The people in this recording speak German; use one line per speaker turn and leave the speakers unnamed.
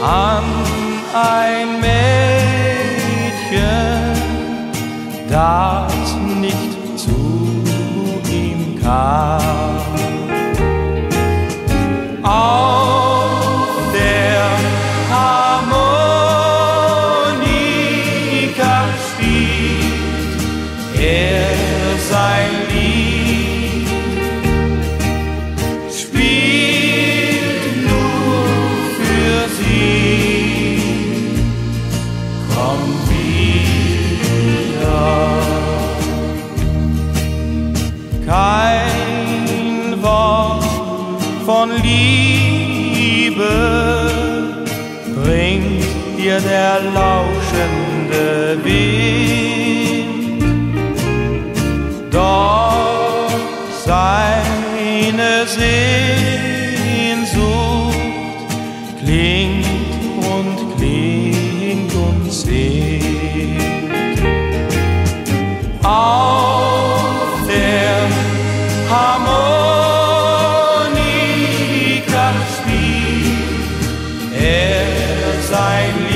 an ein Mädchen, das nicht zu ihm kam. Auf der Harmonika spielt er sein Lied, spielt nur für sie. Komm wieder. Kein Wort von Liebe bringt dir der lauschende Wind, doch seine Sehnsucht klingt und klingt und singt. Auf der Harmonika spielt er sein Lied.